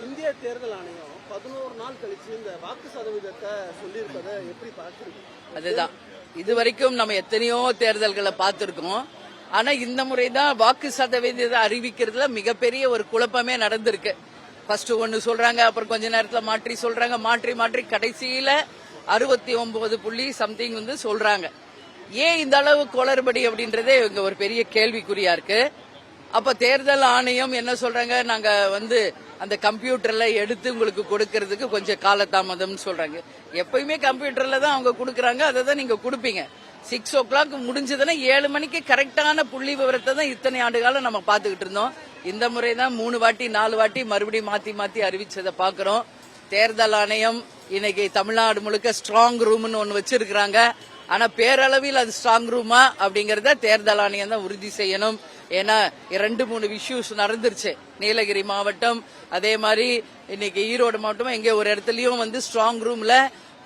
இந்திய தேர்தல் ஆணையம் 11 நாள் கழிச்சு இந்த வாக்கு சதவீதத்தை சொல்லியிருக்கதை எப்படி பார்த்துருக்கு? அதுதான் இதுவரைக்கும் நம்ம எத்தனையோ தேர்தல்களை பார்த்திருக்கோம். ஆனா இந்த முறைதான் வாக்கு சதவீதத்தை அறிவிக்கிறதுல மிகப்பெரிய ஒரு குழப்பமே நடந்திருக்கு. ஃபர்ஸ்ட் ஒன்னு சொல்றாங்க, அப்புறம் கொஞ்ச நேரத்துல மாற்றி சொல்றாங்க, மாற்றி கடைசியில 69 புள்ளி சம்திங் வந்து சொல்றாங்க. ஏன் இந்த அளவு குளறுபடி அப்படின்றதே இங்க ஒரு பெரிய கேள்விக்குறியா இருக்கு. அப்ப தேர்தல் ஆணையம் என்ன சொல்றாங்க, நாங்க வந்து அந்த கம்ப்யூட்டர்ல எடுத்து உங்களுக்கு கொடுக்கறதுக்கு கொஞ்சம் காலதாமதம் சொல்றாங்க. எப்பயுமே கம்ப்யூட்டர்ல தான் அவங்க கொடுக்கறாங்க, அதை தான் நீங்க கொடுப்பீங்க. 6 o'clock முடிஞ்சதுன்னா 7 மணிக்கு கரெக்டான புள்ளி விவரத்தை தான் இத்தனை ஆண்டு காலம் நம்ம பாத்துக்கிட்டு இருந்தோம். இந்த முறை தான் 3 வாட்டி 4 வாட்டி மறுபடியும் மாத்தி அறிவிச்சதை பாக்குறோம். தேர்தல் ஆணையம் இன்னைக்கு தமிழ்நாடு முழுக்க ஸ்ட்ராங் ரூம்னு ஒன்னு வச்சிருக்காங்க. ஆனா பேரளவில் அது ஸ்ட்ராங் ரூமா அப்படிங்கறத தேர்தல் ஆணையம் தான் உறுதி செய்யணும். ஏன்னா 2-3 இஷ்யூஸ் நடந்துருச்சு. நீலகிரி மாவட்டம், அதே மாதிரி இன்னைக்கு ஈரோடு மாவட்டம், எங்க ஒரு இடத்துலயும் வந்து ஸ்ட்ராங் ரூம்ல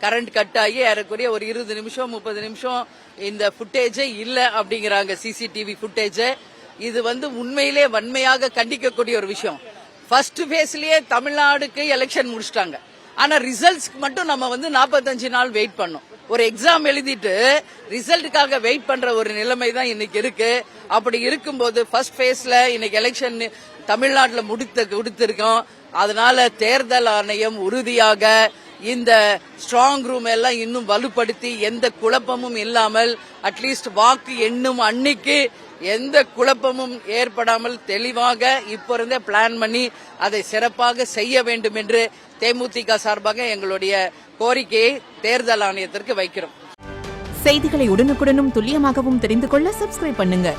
கரண்ட் கட் ஆகி ஏறக்குறைய ஒரு 20 நிமிஷம் 30 நிமிஷம் இந்த புட்டேஜே இல்ல அப்படிங்கிறாங்க, சிசிடிவி புட்டேஜ். இது வந்து உண்மையிலே வன்மையாக கண்டிக்கக்கூடிய ஒரு விஷயம். ஃபர்ஸ்ட் பேஸ்லயே தமிழ்நாடுக்கு எலெக்ஷன் முடிச்சிட்டாங்க. ஆனா ரிசல்ட்ஸ்க்கு மட்டும் நம்ம வந்து 45 நாள் வெயிட் பண்ணோம். ஒரு எக்ஸாம் எழுதிட்டு ரிசல்ட்டுக்காக வெயிட் பண்ற ஒரு நிலைமை தான் இன்னைக்கு இருக்கு. அப்படி இருக்கும்போது ஃபர்ஸ்ட் பேஸ்ல இன்னைக்கு எலெக்ஷன் தமிழ்நாட்டுல முடித்திருக்கோம். அதனால தேர்தல் ஆணையம் உறுதியாக இந்த ஸ்ட்ராங் ரூம் எல்லாம் இன்னும் வலுப்படுத்தி எந்த குழப்பமும் இல்லாமல் அட்லீஸ்ட் வாக்கு எண்ணும் அன்னைக்கு எந்த குழப்பமும் ஏற்படாமல் தெளிவாக இப்ப இருந்தே பிளான் பண்ணி அதை சிறப்பாக செய்ய வேண்டும் என்று தேமுதிக சார்பாக எங்களுடைய கோரிக்கையை தேர்தல் ஆணையத்திற்கு வைக்கிறோம். செய்திகளை உடனுக்குடனும் துல்லியமாகவும் தெரிந்து கொள்ள சப்ஸ்கிரைப் பண்ணுங்க.